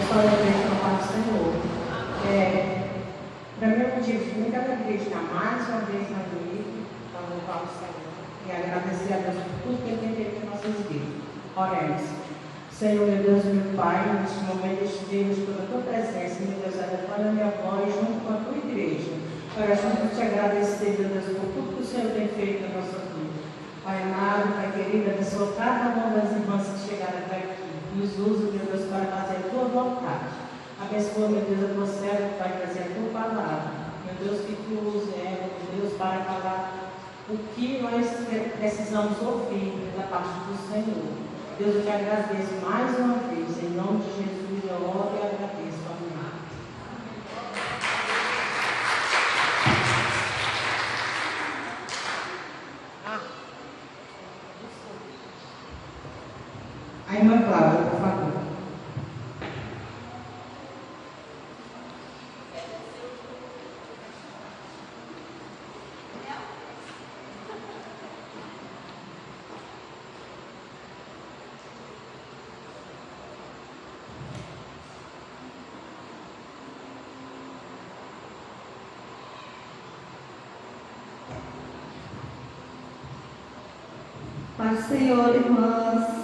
só eu vejo na paz do Senhor. Para mim é um motivo de muita alegria de estar mais uma vez na igreja, para louvar o Senhor e agradecer a Deus por tudo que Ele tem feito em nossas vidas. Oremos. Senhor, meu Deus, meu Pai, neste momento estivemos pela Tua presença, meu Deus, elevando a minha voz junto com a Tua igreja, para juntos te agradecer, meu Deus, por tudo que o Senhor tem feito na nossa vida. Pai amado, Pai querido, abençoa cada uma das irmãs que chegaram até aqui. Nos usa, meu Deus, para fazer a Tua vontade. Abençoa, meu Deus, a Tua serva que vai trazer a Tua palavra. Meu Deus, que Tu use ela, meu Deus, para falar o que nós precisamos ouvir da parte do Senhor. Deus, eu te agradeço mais uma vez, em nome de Jesus, eu oro e agradeço. Amém. A irmã Cláudia, por favor. Paz do Senhor, irmãs.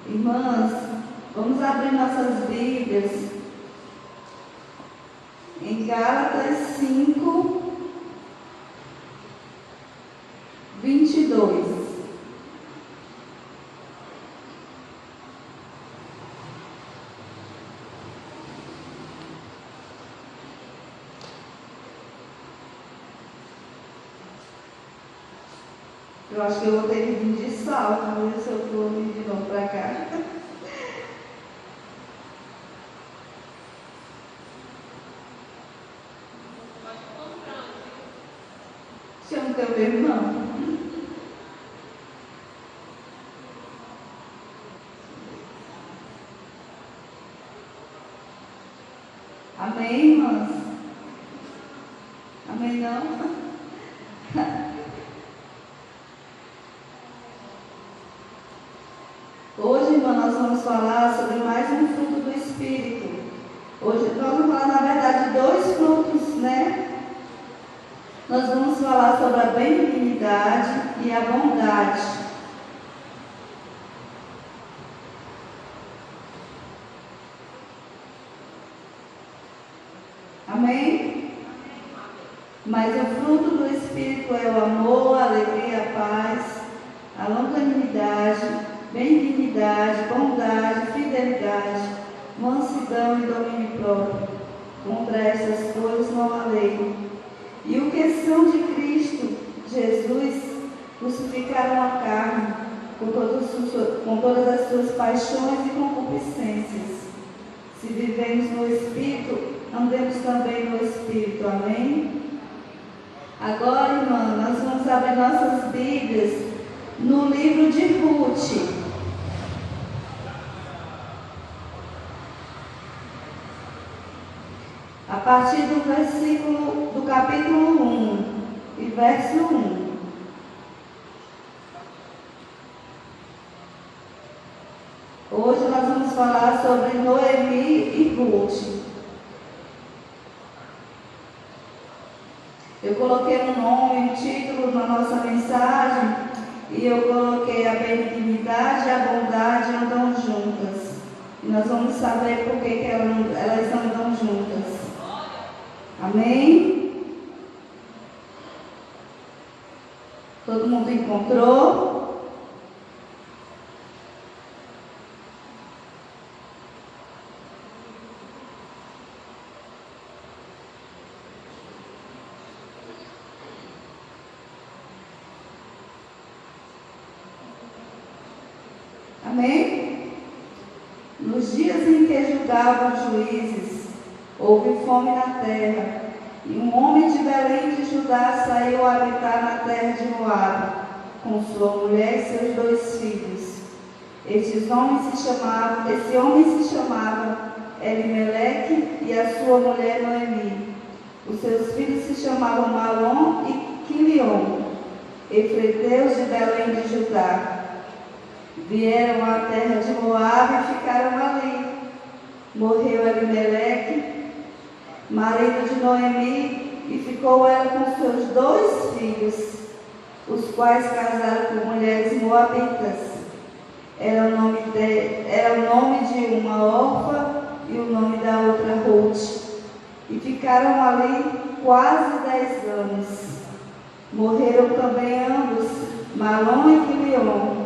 Irmãs, vamos abrir nossas Bíblias em Gálatas 5, 22. Eu acho que eu vou ter que vir de salto, vamos ver se eu vou vir de novo para cá. Chama o teu irmão. Amém, irmãs? Amém, não? Hoje, irmã, nós vamos falar sobre mais um fruto do Espírito. Hoje nós vamos falar, na verdade, 2 frutos, né? Nós vamos falar sobre a benignidade e a bondade. Amém? Mas o fruto do Espírito é o amor, a alegria, a paz, a longanimidade, benignidade, bondade, fidelidade, mansidão e domínio próprio. Contra estas coisas não há lei. E o que são de Cristo Jesus crucificaram a carne com todas as suas paixões e concupiscências. Se vivemos no Espírito, andemos também no Espírito. Amém? Agora, irmã, nós vamos abrir nossas Bíblias no livro de Ruth. A partir do versículo do capítulo 1 e verso 1. Hoje nós vamos falar sobre Noemi e Ruth. Eu coloquei um nome, um título na nossa mensagem, e eu coloquei a benignidade e a bondade andam juntas. E nós vamos saber por que elas andam juntas. Amém? Todo mundo encontrou? Amém? Nos dias em que julgavam os juízes, houve fome na terra, e um homem de Belém de Judá saiu a habitar na terra de Moabe, com sua mulher e seus 2 filhos. Esse homem se chamava Elimeleque e a sua mulher Noemi. Os seus filhos se chamavam Malom e Quilion, efreteus de Belém de Judá. vieram à terra de Moabe e ficaram ali. Morreu Elimeleque, marido de Noemi, e ficou ela com seus 2 filhos, os quais casaram com mulheres moabitas. Era o nome de uma Orfa e o nome da outra Ruth. E ficaram ali quase 10 anos. Morreram também ambos, Malom e Quilion.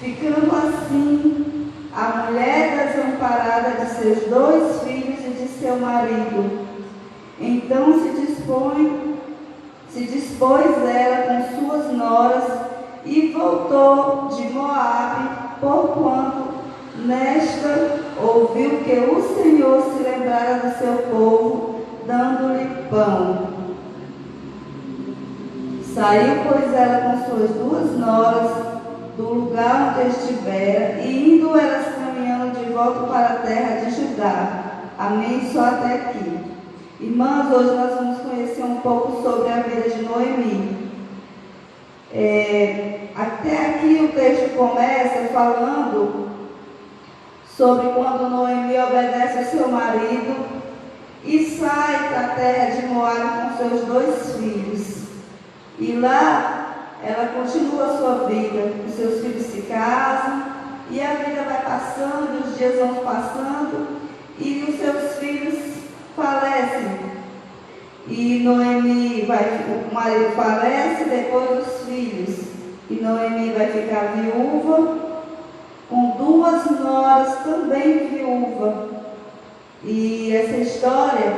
Ficando assim a mulher desamparada de seus 2 filhos e de seu marido. Então se dispôs ela com suas noras e voltou de Moabe, porquanto nesta ouviu que o Senhor se lembrara do seu povo, dando-lhe pão. Saiu, pois, ela com suas 2 noras do lugar onde estivera, e indo elas caminhando de volta para a terra de Judá. Amém? Só até aqui. Irmãs, hoje nós vamos conhecer um pouco sobre a vida de Noemi. Até aqui o texto começa falando sobre quando Noemi obedece ao seu marido e sai para a terra de Moabe com seus 2 filhos. E lá ela continua a sua vida, os seus filhos se casam e a vida vai passando, os dias vão passando e os seus filhos falecem. E Noemi o marido falece, depois os filhos. E Noemi vai ficar viúva, com 2 noras também viúva. E essa história,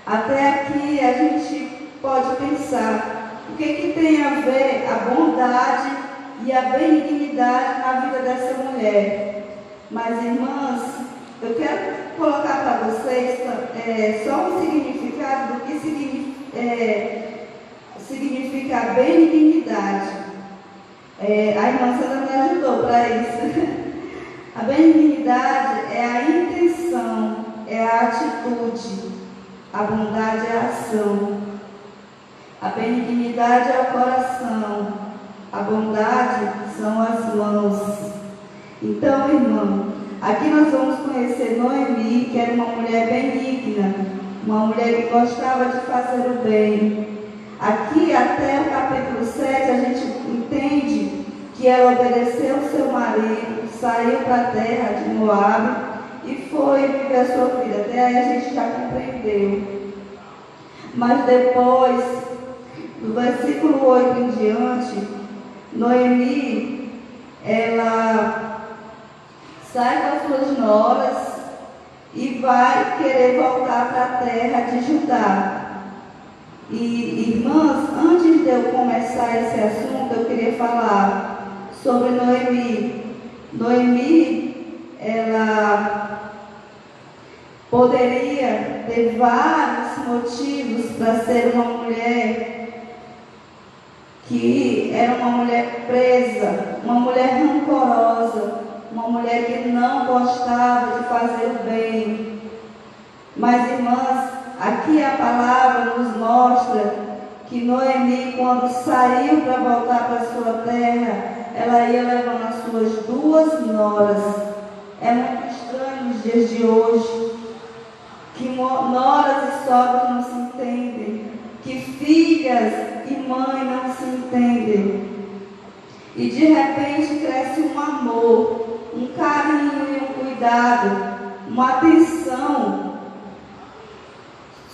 até aqui a gente pode pensar, o que tem a ver a bondade e a benignidade na vida dessa mulher? Mas, irmãs, eu quero colocar para vocês só um significado do que significa a benignidade. A irmã Sandra me ajudou para isso. A benignidade é a intenção, é a atitude. A bondade é a ação. A benignidade é o coração. A bondade são as mãos. Então, irmão, aqui nós vamos conhecer Noemi, que era uma mulher benigna, uma mulher que gostava de fazer o bem. Aqui, até o capítulo 7, a gente entende que ela obedeceu ao seu marido, saiu para a terra de Moabe e foi viver a sua vida. Até aí a gente já compreendeu. Mas depois, do versículo 8 em diante, Noemi, ela sai com as suas noras e vai querer voltar para a terra de Judá. E, irmãs, antes de eu começar esse assunto, eu queria falar sobre Noemi. Noemi, ela poderia ter vários motivos para ser uma mulher que era uma mulher presa, uma mulher rancorosa, uma mulher que não gostava de fazer o bem. Mas, irmãs, aqui a palavra nos mostra que Noemi, quando saiu para voltar para a sua terra, ela ia levando as suas 2 noras. É muito estranho nos dias de hoje que noras e sogros não se entendem, que filhas e mãe não se entendem. E de repente cresce um amor, um carinho e um cuidado, uma atenção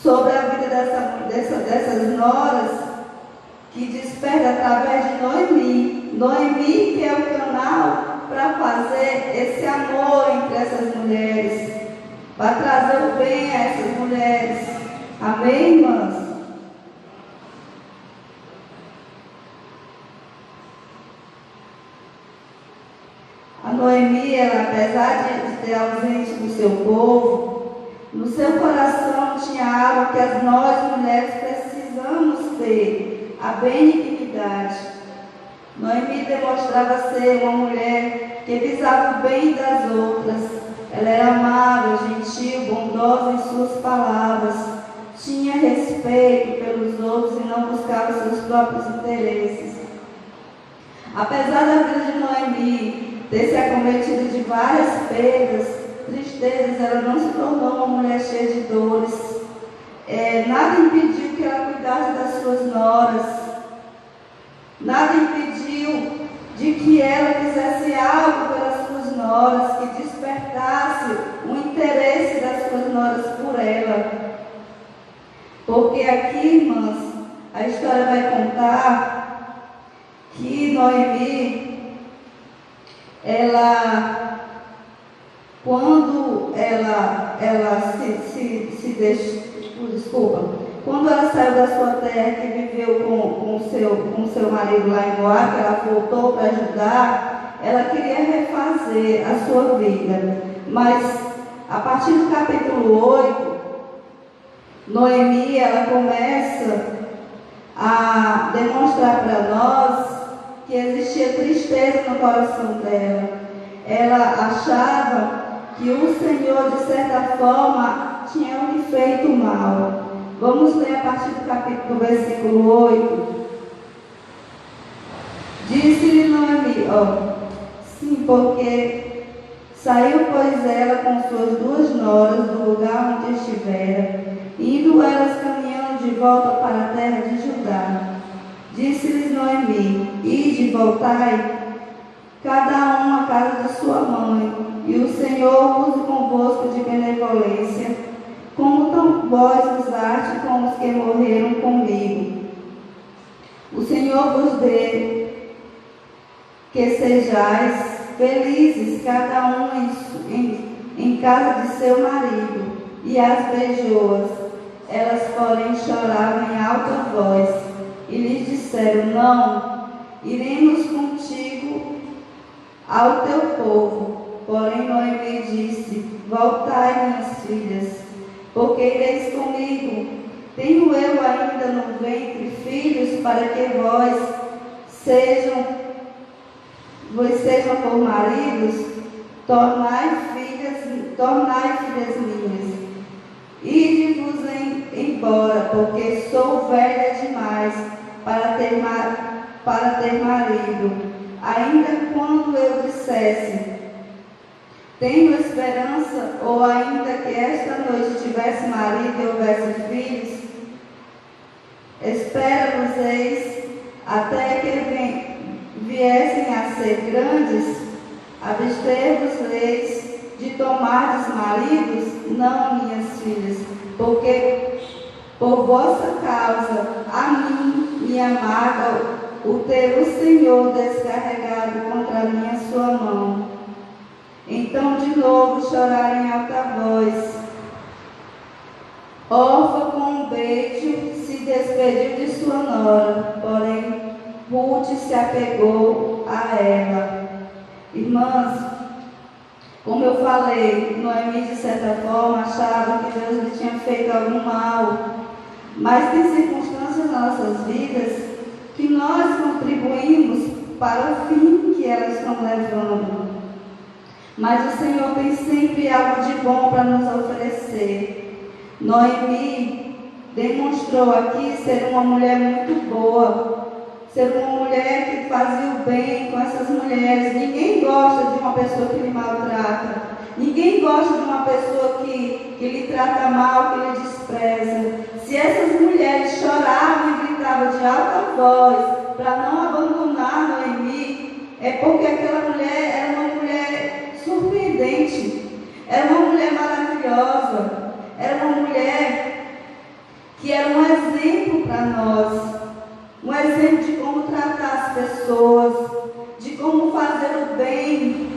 sobre a vida dessas noras, que desperta através de Noemi. Noemi que é o canal para fazer esse amor entre essas mulheres, para trazer o bem a essas mulheres. Amém, irmãs? A Noemi, ela, apesar de ter ausente do seu povo, no seu coração tinha algo que nós mulheres precisamos ter, a benignidade. Noemi demonstrava ser uma mulher que visava o bem das outras. Ela era amável, gentil, bondosa em suas palavras, tinha respeito pelos outros e não buscava seus próprios interesses. Apesar da vida de Noemi ter se acometido de várias perdas, tristezas, ela não se tornou uma mulher cheia de dores. Nada impediu que ela cuidasse das suas noras. Nada impediu de que ela fizesse algo pelas suas noras, que despertasse o interesse das suas noras por ela. Porque aqui, irmãs, a história vai contar que Noemi, quando quando ela saiu da sua terra, que viveu com seu marido lá em Moab, que ela voltou para ajudar, ela queria refazer a sua vida. Mas, a partir do capítulo 8, Noemi, ela começa a demonstrar para nós que existia tristeza no coração dela. Ela achava que o Senhor, de certa forma, tinha lhe feito mal. Vamos ler a partir do versículo 8. Disse-lhe Noemi, sim, porque saiu, pois, ela com suas duas noras do lugar onde estivera, indo elas caminhando de volta para a terra de Judá. Disse-lhes Noemi, ide, voltai, cada um à casa de sua mãe, e o Senhor use convosco de benevolência, como tão vós usaste com os que morreram comigo. O Senhor vos dê que sejais felizes, cada um em casa de seu marido. E as beijoas, elas porém choravam em alta voz, e lhes disseram, não, iremos contigo ao teu povo. Porém Noemi disse, voltai, minhas filhas, porque ireis comigo. Tenho eu ainda no ventre filhos para que vos sejam por maridos? Tornai filhas minhas. Ide-vos embora, porque sou velha demais para ter marido. Ainda quando eu dissesse, tenho esperança, ou ainda que esta noite tivesse marido e houvesse filhos, espera-vos-eis até que viessem a ser grandes, abster-vos-eis de tomardes maridos? Não, minhas filhas, porque por vossa causa a mim me amarga o ter o Senhor descarregado contra mim a sua mão. Então de novo choraram em alta voz. Orfa, com um beijo, se despediu de sua nora, porém Ruth se apegou a ela. Irmãs, como eu falei, Noemi, de certa forma, achava que Deus lhe tinha feito algum mal, mas tem circunstâncias nas nossas vidas que nós contribuímos para o fim que elas estão levando. Mas o Senhor tem sempre algo de bom para nos oferecer. Noemi demonstrou aqui ser uma mulher muito boa, ser uma mulher que fazia o bem com essas mulheres. Ninguém gosta de uma pessoa que lhe maltrata. Ninguém gosta de uma pessoa que lhe trata mal, que lhe despreza. Se essas mulheres choravam e gritavam de alta voz para não abandonar Noemi, é porque aquela mulher era uma mulher surpreendente, era uma mulher maravilhosa, era uma mulher que era um exemplo para nós, um exemplo de como tratar as pessoas, de como fazer o bem,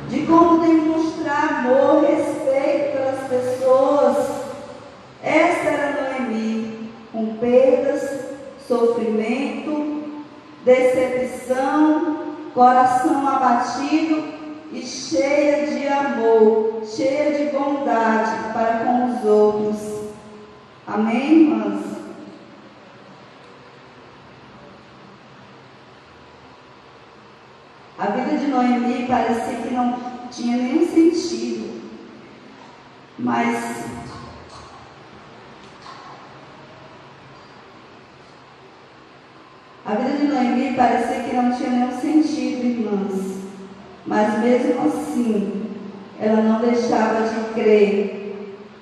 de como demonstrar amor, respeito pelas pessoas. Essa era Noemi, com perdas, sofrimento, decepção, coração abatido e cheia de amor, cheia de bondade para com os outros. Amém, irmãs? A vida de Noemi parecia que não tinha nenhum sentido, mas a vida de Noemi parecia que não tinha nenhum Mas mesmo assim, ela não deixava de crer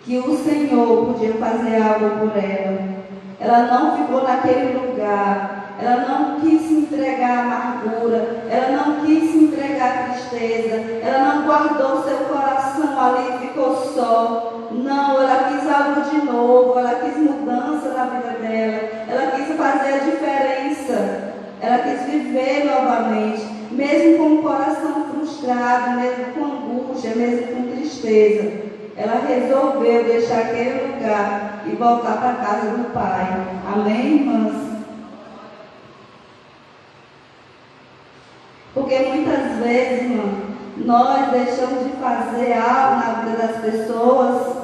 que o Senhor podia fazer algo por ela. Ela não ficou naquele lugar, ela não quis se entregar à amargura, ela não quis se entregar à tristeza, ela não guardou seu coração ali e ficou só. Não, ela quis algo de novo, ela quis mudança na vida dela, ela quis fazer a diferença, ela quis viver novamente, mesmo com o coração frustrado, mesmo com angústia, mesmo com tristeza. Ela resolveu deixar aquele lugar e voltar para a casa do Pai. Amém, irmãs? Porque muitas vezes, irmã, nós deixamos de fazer algo na vida das pessoas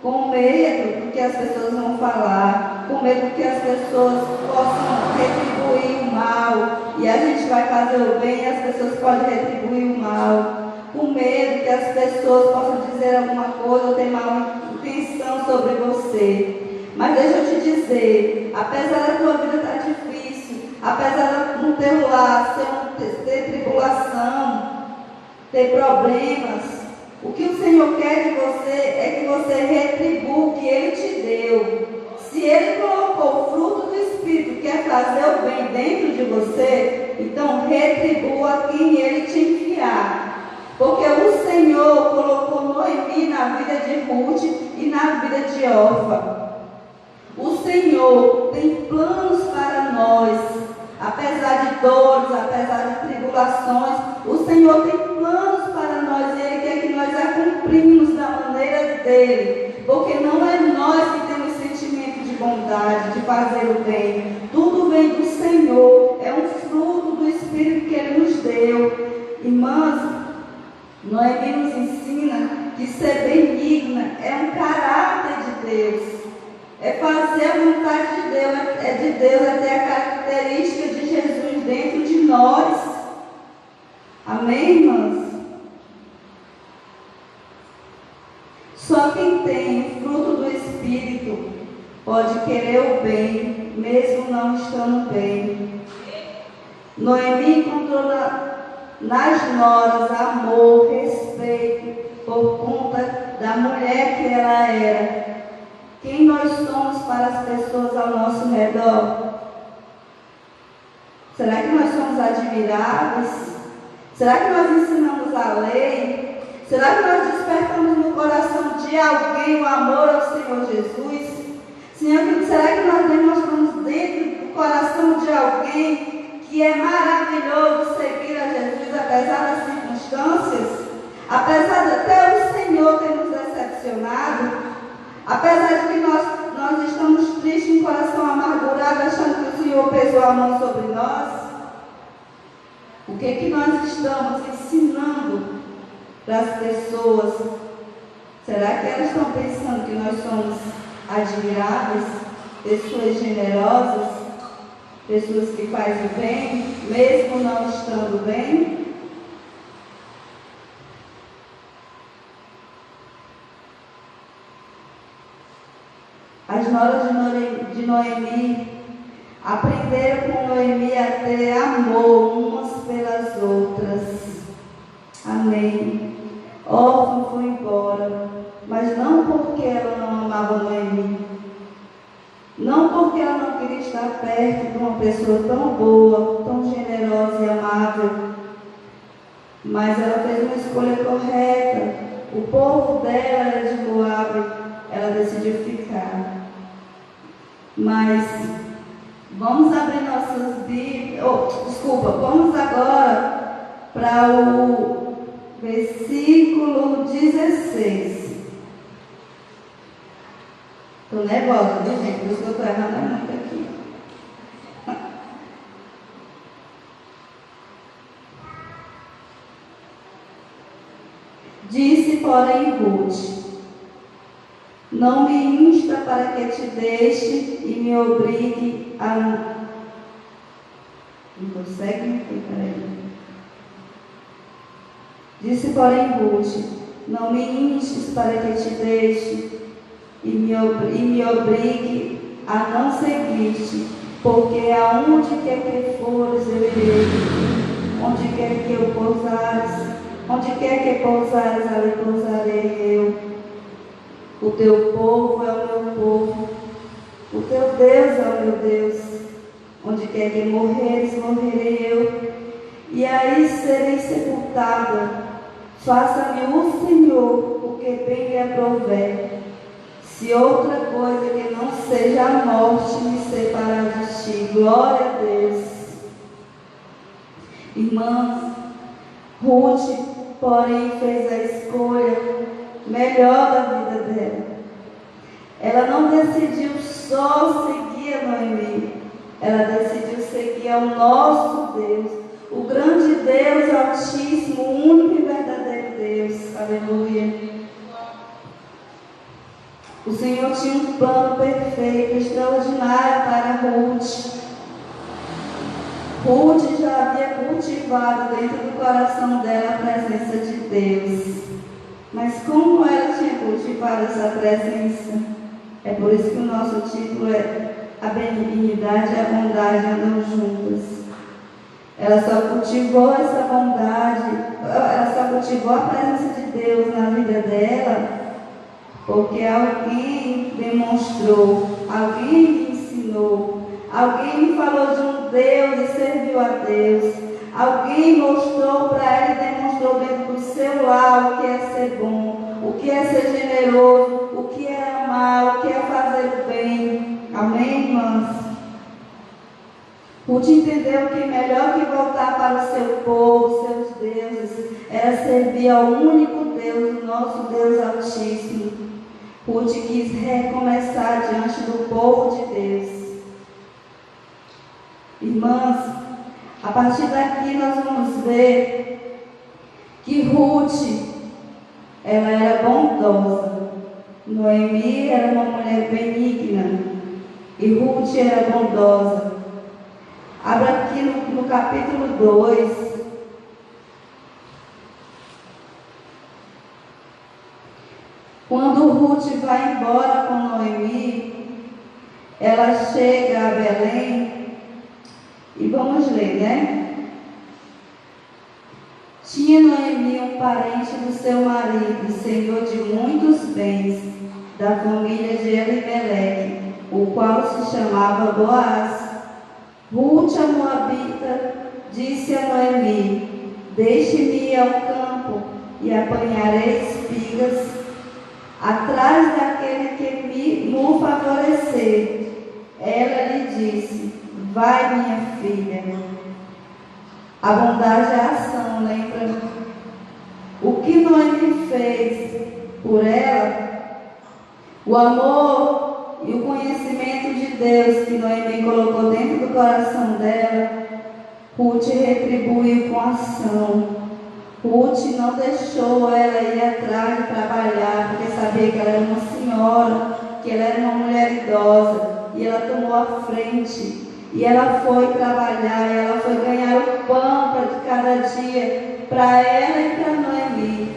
com medo do que as pessoas vão falar, com medo do que as pessoas possam retribuir o mal, e a gente vai fazer o bem e as pessoas podem retribuir o mal. Com medo que as pessoas possam dizer alguma coisa ou ter mal intenção sobre você. Mas deixa eu te dizer, apesar da tua vida estar difícil, apesar do teu lar ter tribulação, ter problemas, o que o Senhor quer de você é que você retribua o que Ele te deu. Se Ele colocou o fruto do Espírito, que é fazer o bem dentro de você, então retribua quem Ele te enviar. Porque o Senhor colocou Noemi na vida de Ruth e na vida de Orfa. O Senhor tem planos para nós. Apesar de dores, apesar de tribulações, o Senhor tem planos para nós e Ele quer que nós a cumprimos da maneira dEle. Porque não é nós que temos sentimento de bondade, de fazer o bem. Tudo vem do Senhor. É um fruto do Espírito que Ele nos deu. Irmãs, Noemi nos ensina que ser benigna é um caráter de Deus, é fazer a vontade de Deus, é ter a característica de Jesus dentro de nós. Amém, irmãs? Só quem tem o fruto do Espírito pode querer o bem, mesmo não estando bem. Noemi encontrou nas noras amor, respeito, por conta da mulher que ela era. Quem nós somos para as pessoas ao nosso redor? Será que nós somos admiráveis? Será que nós ensinamos a lei? Será que nós despertamos no coração de alguém o amor ao Senhor Jesus? Será que nós demonstramos dentro do coração de alguém que é maravilhoso seguir a Jesus apesar das circunstâncias, apesar de até o Senhor ter nos decepcionado, apesar de que nós estamos tristes, em coração amargurado, achando que o Senhor pesou a mão sobre nós? O que nós estamos ensinando para as pessoas? Será que elas estão pensando que nós somos admiráveis, pessoas generosas, pessoas que fazem o bem, mesmo não estando bem? As noras de Noemi aprenderam com Noemi a ter amor umas pelas outras. Amém. Orfa foi embora, mas não porque ela não amava Noemi, não porque ela não queria estar perto de uma pessoa tão boa, tão generosa e amável, mas ela fez uma escolha correta. O povo dela era de Moabe, ela decidiu ficar. Mas vamos abrir nossas Bíblias. Vamos agora para o versículo 16. Estou nervosa, viu, gente? Por isso que eu estou errando muito aqui. Disse, porém, Ruth: não me insta para que te deixe e me obrigue a... Não consegue? Peraí. Disse, porém, Ruth: não me instes para que te deixe e me obrigue a não seguir-te, porque aonde quer que fores eu irei, onde quer que eu pousares Onde quer que pousares, ali pousarei eu. O teu povo é o meu povo. O teu Deus é o meu Deus. Onde quer que morreres, morrerei eu. E aí serei sepultada. Faça-me o Senhor o que bem lhe aprouver. Se outra coisa que não seja a morte me separar de ti. Glória a Deus. Irmãs, Ruth, porém, fez a escolha melhor da vida dela. Ela não decidiu só seguir a Noemi. Ela decidiu seguir ao nosso Deus, o grande Deus Altíssimo, o único e verdadeiro Deus. Aleluia. O Senhor tinha um plano perfeito, extraordinário para Ruth. Ruth já havia cultivado dentro do coração dela a presença de Deus. Mas como ela tinha cultivado essa presença? É por isso que o nosso título é A Benignidade e a Bondade andam juntas. Ela só cultivou essa bondade, ela só cultivou a presença de Deus na vida dela porque alguém demonstrou, alguém lhe ensinou, alguém lhe falou de um Deus e serviu a Deus. Alguém mostrou para ela e demonstrou dentro do seu lar o que é ser bom, o que é ser generoso, o que é amar, o que é fazer o bem. Amém, irmãs? Ruth entendeu que melhor que voltar para o seu povo, seus deuses, era servir ao único Deus, o nosso Deus Altíssimo. Ruth quis recomeçar diante do povo de Deus. Irmãs, a partir daqui nós vamos ver que Ruth, ela era bondosa. Noemi era uma mulher benigna e Ruth era bondosa. Abra aqui no capítulo 2. Quando Ruth vai embora com Noemi, ela chega a Belém. E vamos ler, né? Tinha Noemi um parente do seu marido, senhor de muitos bens, da família de Elimeleque, o qual se chamava Boaz. Ruth, a moabita, disse a Noemi: deixe-me ir ao campo e apanharei espigas atrás daquele que me favorecer. Ela lhe disse: vai, minha filha. A bondade é a ação, lembra? O que Noemi fez por ela, o amor e o conhecimento de Deus que Noemi colocou dentro do coração dela, Ruth retribuiu com ação. Ruth não deixou ela ir atrás de trabalhar, porque sabia que ela era uma senhora, que ela era uma mulher idosa, e ela tomou a frente. E ela foi trabalhar, e ela foi ganhar o pão de cada dia para ela e para Noemi.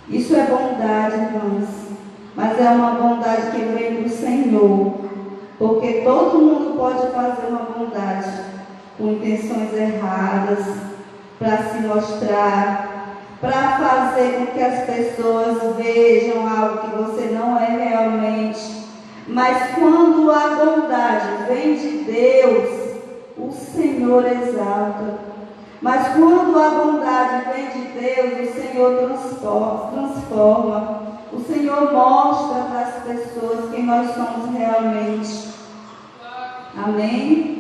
Isso é bondade, irmãs. Mas é uma bondade que vem do Senhor. Porque todo mundo pode fazer uma bondade com intenções erradas, para se mostrar, para fazer com que as pessoas vejam algo que você não é realmente. Mas quando a bondade vem de Deus, o Senhor exalta. Mas quando a bondade vem de Deus, o Senhor transforma. O Senhor mostra para as pessoas quem nós somos realmente. Amém?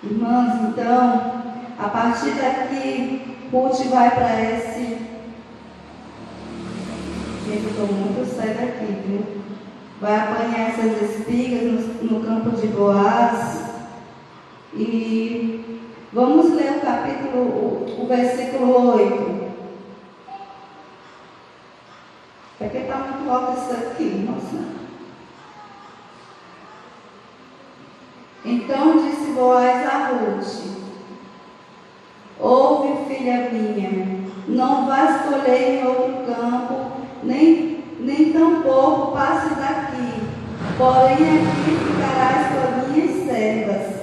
Irmãs, então, a partir daqui, Ruth vai para esse... Gente, eu estou muito séria aqui, viu? Vai apanhar essas espigas no campo de Boaz. E vamos ler o capítulo, o versículo 8. É que está muito alto isso aqui, nossa. Então disse Boaz a Ruth: ouve, filha minha, não vás colher em outro campo, nem tampouco passe daqui, porém aqui ficarás com a minha servas.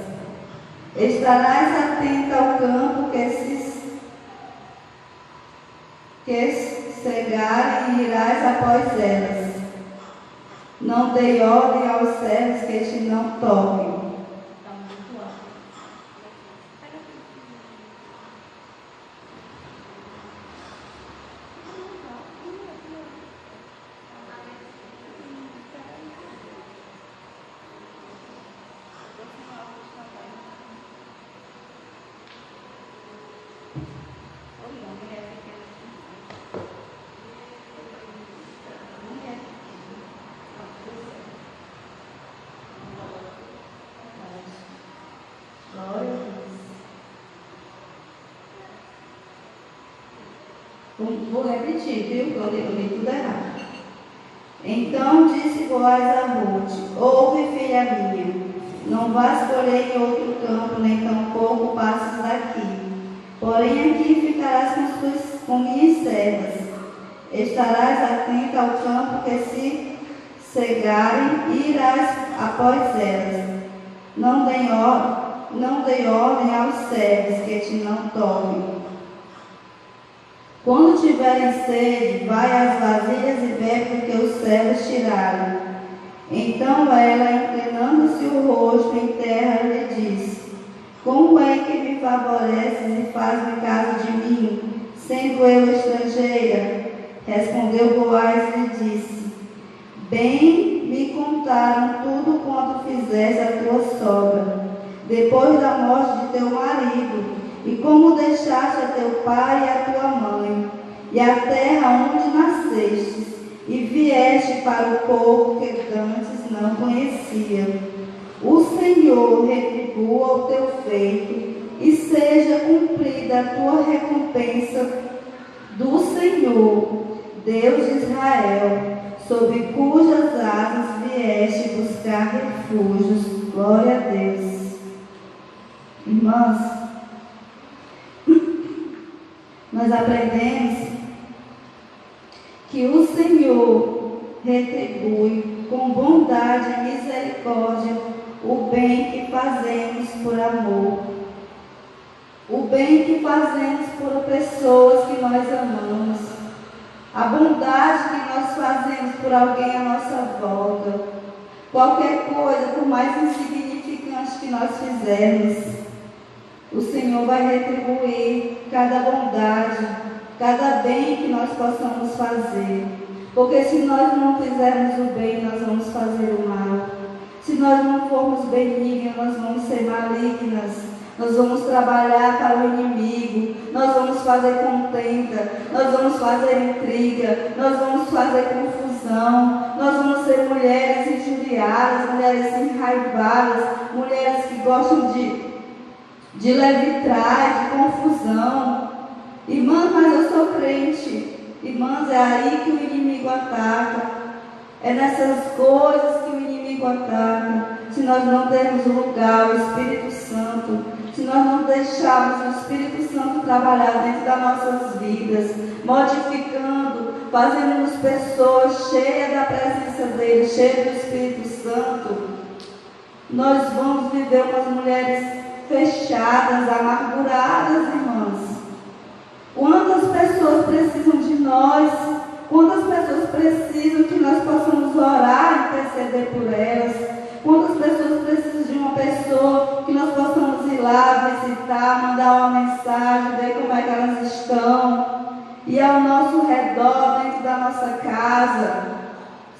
Estarás atenta ao campo que cegarem e irás após elas. Não dei ordem aos servos que te não toquem. Vou repetir, viu? Eu li tudo errado. Então disse Boaz a Ruth: ouve, filha minha, não vás porém em outro campo, nem tampouco passes daqui. Porém aqui ficarás com minhas servas. Estarás atenta ao campo que se cegarem e irás após elas. Não dei ordem aos servos que te não toquem. Quando tiverem sede, vai às vasilhas e bebe do que os servos tiraram. Então ela, inclinando-se o rosto em terra, lhe disse: como é que me favoreces e fazes caso de mim, sendo eu estrangeira? Respondeu Boaz e lhe disse: bem me contaram tudo quanto fizeste a tua sogra, depois da morte de teu marido, e como deixaste a teu pai e a tua mãe, e a terra onde nascestes, e vieste para o povo que antes não conhecia. O Senhor retribua o teu feito, e seja cumprida a tua recompensa do Senhor, Deus de Israel, sob cujas asas vieste buscar refúgios. Glória a Deus. Irmãs, nós aprendemos que o Senhor retribui com bondade e misericórdia o bem que fazemos por amor, o bem que fazemos por pessoas que nós amamos, a bondade que nós fazemos por alguém à nossa volta, qualquer coisa, por mais insignificante que nós fizermos, o Senhor vai retribuir cada bondade, cada bem que nós possamos fazer. Porque se nós não fizermos o bem, nós vamos fazer o mal. Se nós não formos benignas, nós vamos ser malignas. Nós vamos trabalhar para o inimigo. Nós vamos fazer contenda. Nós vamos fazer intriga. Nós vamos fazer confusão. Nós vamos ser mulheres injuriadas, mulheres enraivadas, mulheres que gostam de levitar, de confusão. Irmãs, mas eu sou crente. Irmãs, é aí que o inimigo ataca. É nessas coisas que o inimigo ataca. Se nós não dermos lugar ao Espírito Santo, se nós não deixarmos o Espírito Santo trabalhar dentro das nossas vidas, modificando, fazendo-nos pessoas cheias da presença dele, cheias do Espírito Santo, nós vamos viver umas mulheres fechadas, amarguradas, irmãs. Quantas pessoas precisam de nós? Quantas pessoas precisam que nós possamos orar e interceder por elas? Quantas pessoas precisam de uma pessoa que nós possamos ir lá, visitar, mandar uma mensagem, ver como é que elas estão? E ao nosso redor, dentro da nossa casa,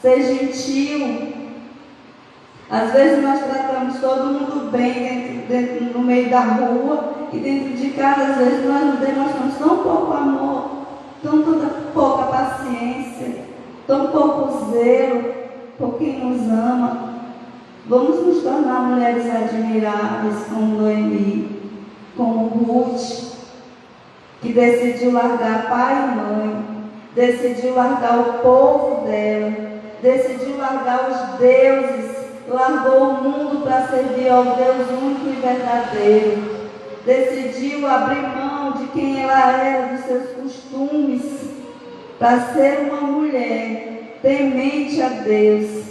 ser gentil. Às vezes nós tratamos todo mundo bem dentro no meio da rua, e dentro de casa, às vezes nós demonstramos tão pouco amor, tanta pouca paciência, tão pouco zelo por quem nos ama. Vamos nos tornar mulheres admiráveis como Noemi, como Ruth, que decidiu largar pai e mãe, decidiu largar o povo dela, decidiu largar os deuses, largou o mundo para servir ao Deus único e verdadeiro. Decidiu abrir mão de quem ela era, dos seus costumes, para ser uma mulher temente a Deus.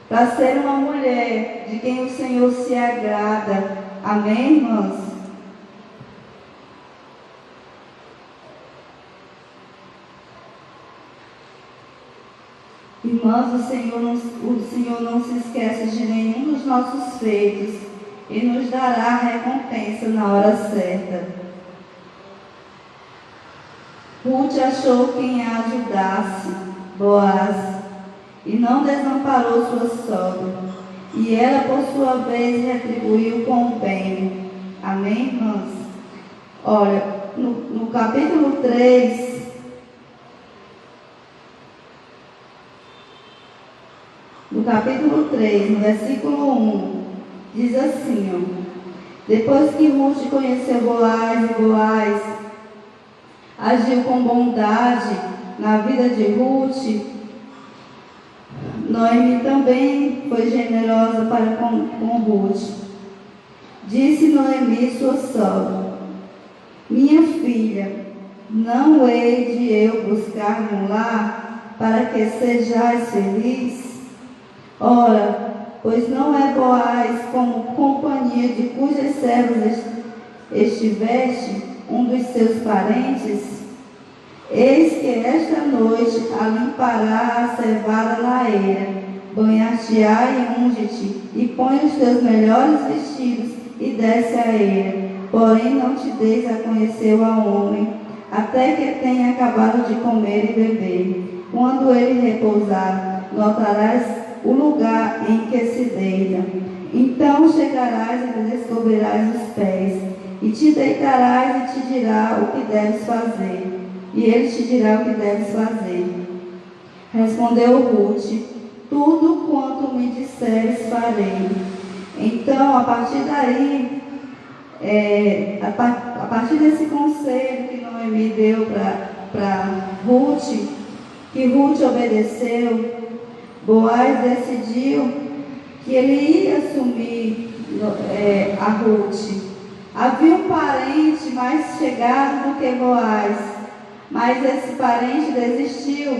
para ser uma mulher de quem o Senhor se agrada. Amém, irmãs? Irmãs, o Senhor não se esquece de nenhum dos nossos feitos e nos dará a recompensa na hora certa. Ruth achou quem a ajudasse, Boaz, e não desamparou sua sogra. E ela, por sua vez, retribuiu com o bem. Amém, irmãs? Olha, no capítulo 3, no versículo 1, diz assim, ó: depois que Ruth conheceu Boaz e Boaz agiu com bondade na vida de Ruth, Noemi também foi generosa para com Ruth. Disse Noemi, sua sogra: minha filha, não hei de eu buscar um lar para que sejais feliz? Ora, pois não é Boaz como companhia de cujas servas estiveste, um dos seus parentes? Eis que esta noite alimpará a cevada na eira, banhar-te-á e unge-te, e põe os teus melhores vestidos e desce a eira. Porém não te deis a conhecer ao homem, até que tenha acabado de comer e beber. Quando ele repousar, notarás o lugar em que se deita. Então chegarás e lhe descobrirás os pés, e te deitarás e te dirá o que deves fazer. E ele te dirá o que deves fazer. Respondeu Ruth: tudo quanto me disseres farei. Então, a partir daí, a partir desse conselho que Noemi deu para Ruth, que Ruth obedeceu, Boaz decidiu que ele ia assumir a Ruth. Havia um parente mais chegado do que Boaz, mas esse parente desistiu,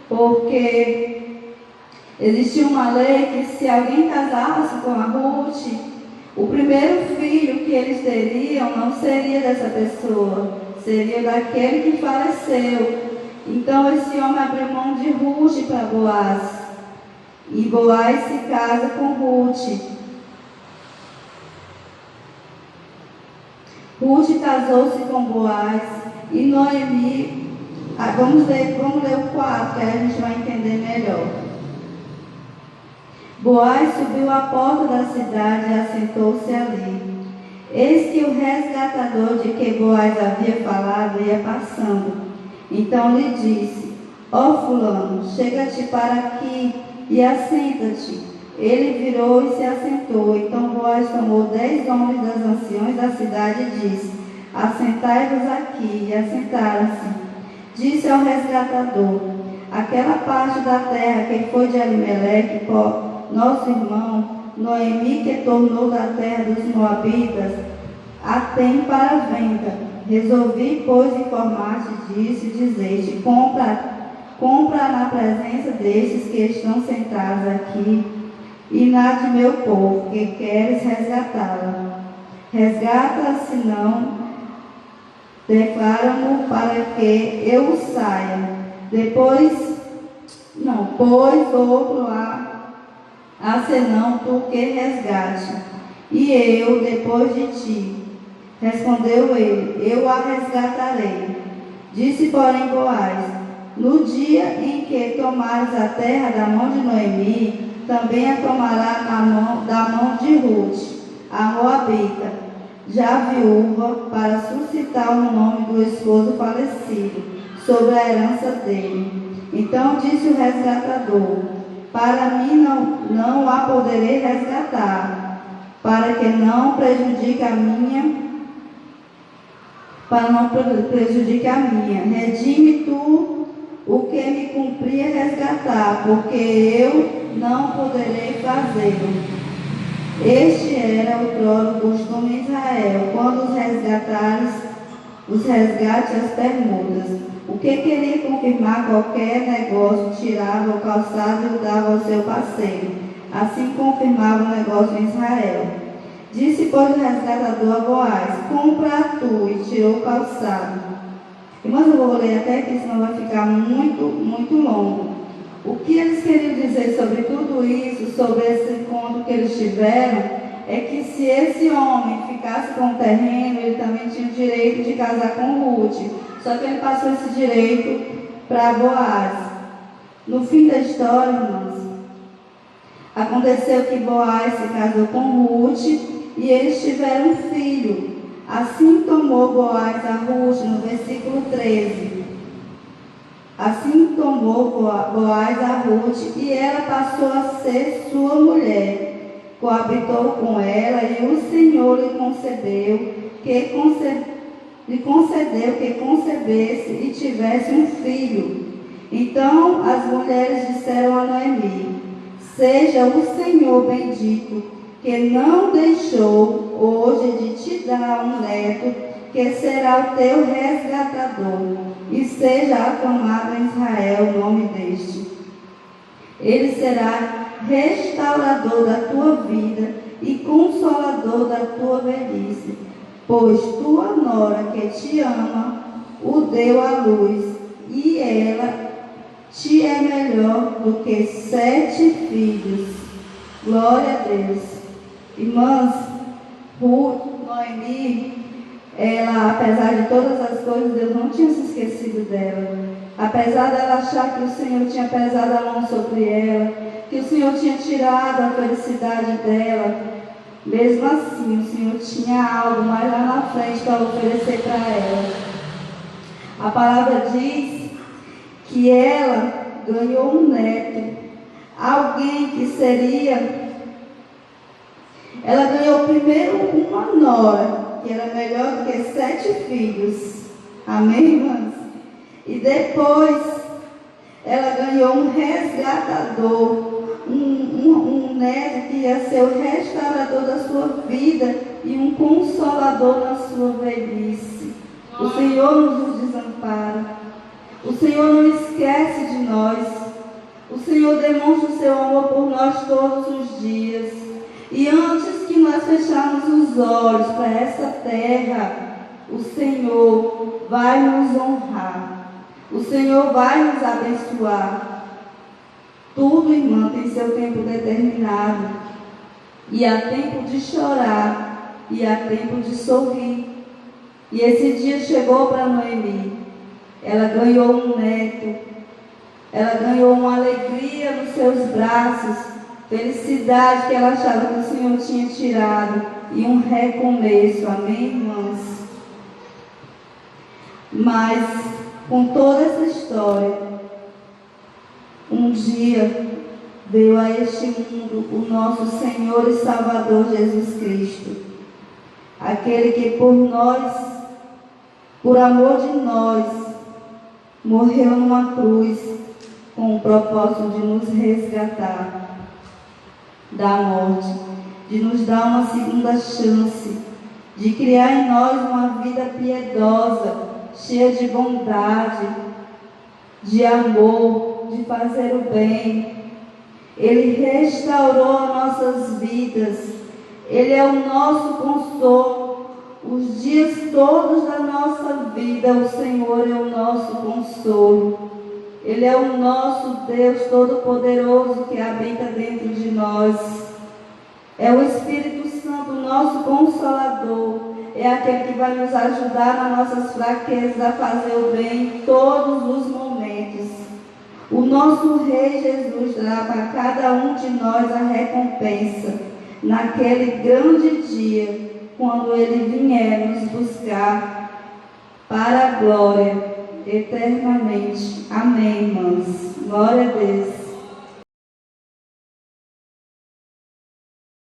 porque existia uma lei que se alguém casasse com a Ruth, o primeiro filho que eles teriam não seria dessa pessoa, seria daquele que faleceu. Então esse homem abriu mão de Ruth para Boaz, e Boaz se casa com Ruth. Ruth casou-se com Boaz e Noemi. Vamos ler o 4, que aí a gente vai entender melhor. Boaz subiu à porta da cidade e assentou-se ali. Eis que o resgatador de que Boaz havia falado ia passando. Então lhe disse: ó fulano, chega-te para aqui e assenta-te. Ele virou e se assentou. Então Boaz tomou 10 homens das anciões da cidade e disse: assentai-vos aqui. E assentaram-se. Disse ao resgatador: aquela parte da terra que foi de Elimeleque, nosso irmão, Noemi, que tornou da terra dos Moabitas, a tem para venda. Resolvi, pois, informar-te disso e dizer-te: compra na presença destes que estão sentados aqui e na de meu povo, que queres resgatá-la. Resgata, senão declara-mo para que eu saia. Pois outro há senão tu que resgate, e eu depois de ti. Respondeu ele: eu a resgatarei. Disse, porém, Boaz: no dia em que tomares a terra da mão de Noemi, também a tomará da mão de Ruth, a Moabita, já viúva, para suscitar o nome do esposo falecido sobre a herança dele. Então disse o resgatador: para mim não a poderei resgatar, para não prejudique a minha. Redime tu o que me cumpria resgatar, porque eu não poderei fazê-lo. Este era outrora o costume em Israel, quando os resgates as permutas. O que queria confirmar qualquer negócio, tirava o calçado e o dava ao seu parceiro. Assim confirmava o negócio em Israel. Disse, pois, o resgatador a Boaz: compra tu, e tirou o calçado. Irmãos, eu vou ler até aqui, senão vai ficar muito longo. O que eles queriam dizer sobre tudo isso, sobre esse encontro que eles tiveram, é que se esse homem ficasse com o terreno, ele também tinha o direito de casar com Ruth. Só que ele passou esse direito para Boaz. No fim da história, irmãos, aconteceu que Boaz se casou com Ruth e eles tiveram um filho. Assim tomou Boaz a Ruth, no versículo 13. Assim tomou Boaz a Ruth, e ela passou a ser sua mulher. Coabitou com ela, e o Senhor lhe concedeu que concebesse e tivesse um filho. Então as mulheres disseram a Noemi: seja o Senhor bendito, que não deixou hoje de te dar um neto, que será o teu resgatador, e seja aclamado em Israel o nome deste. Ele será restaurador da tua vida e consolador da tua velhice, pois tua nora que te ama o deu à luz, e ela te é melhor do que 7 filhos. Glória a Deus. Irmãs, Noemi, ela, apesar de todas as coisas, Deus não tinha se esquecido dela. Apesar dela achar que o Senhor tinha pesado a mão sobre ela, que o Senhor tinha tirado a felicidade dela, mesmo assim, o Senhor tinha algo mais lá na frente para oferecer para ela. A palavra diz que ela ganhou um neto, alguém que seria... Ela ganhou primeiro uma nora, que era melhor do que 7 filhos. Amém, irmãs? E depois, ela ganhou um resgatador, um neto que ia ser o restaurador da sua vida e um consolador na sua velhice. O Senhor não nos desampara. O Senhor não esquece de nós. O Senhor demonstra o seu amor por nós todos os dias. E antes que nós fecharmos os olhos para essa terra, o Senhor vai nos honrar. O Senhor vai nos abençoar. Tudo, irmã, tem seu tempo determinado. E há tempo de chorar, e há tempo de sorrir. E esse dia chegou para Noemi. Ela ganhou um neto. Ela ganhou uma alegria nos seus braços. Felicidade que ela achava que o Senhor tinha tirado. E um recomeço. Amém, irmãs? Mas, com toda essa história, um dia veio a este mundo o nosso Senhor e Salvador Jesus Cristo. Aquele que por nós, por amor de nós, morreu numa cruz com o propósito de nos resgatar da morte, de nos dar uma segunda chance, de criar em nós uma vida piedosa, cheia de bondade, de amor, de fazer o bem. Ele restaurou nossas vidas. Ele é o nosso consolo. Os dias todos da nossa vida, o Senhor é o nosso consolo. Ele é o nosso Deus Todo-Poderoso que habita dentro de nós. É o Espírito Santo, nosso Consolador. É aquele que vai nos ajudar nas nossas fraquezas a fazer o bem em todos os momentos. O nosso Rei Jesus dará para cada um de nós a recompensa naquele grande dia, quando Ele vier nos buscar para a glória eternamente. Amém, irmãos. Glória a Deus.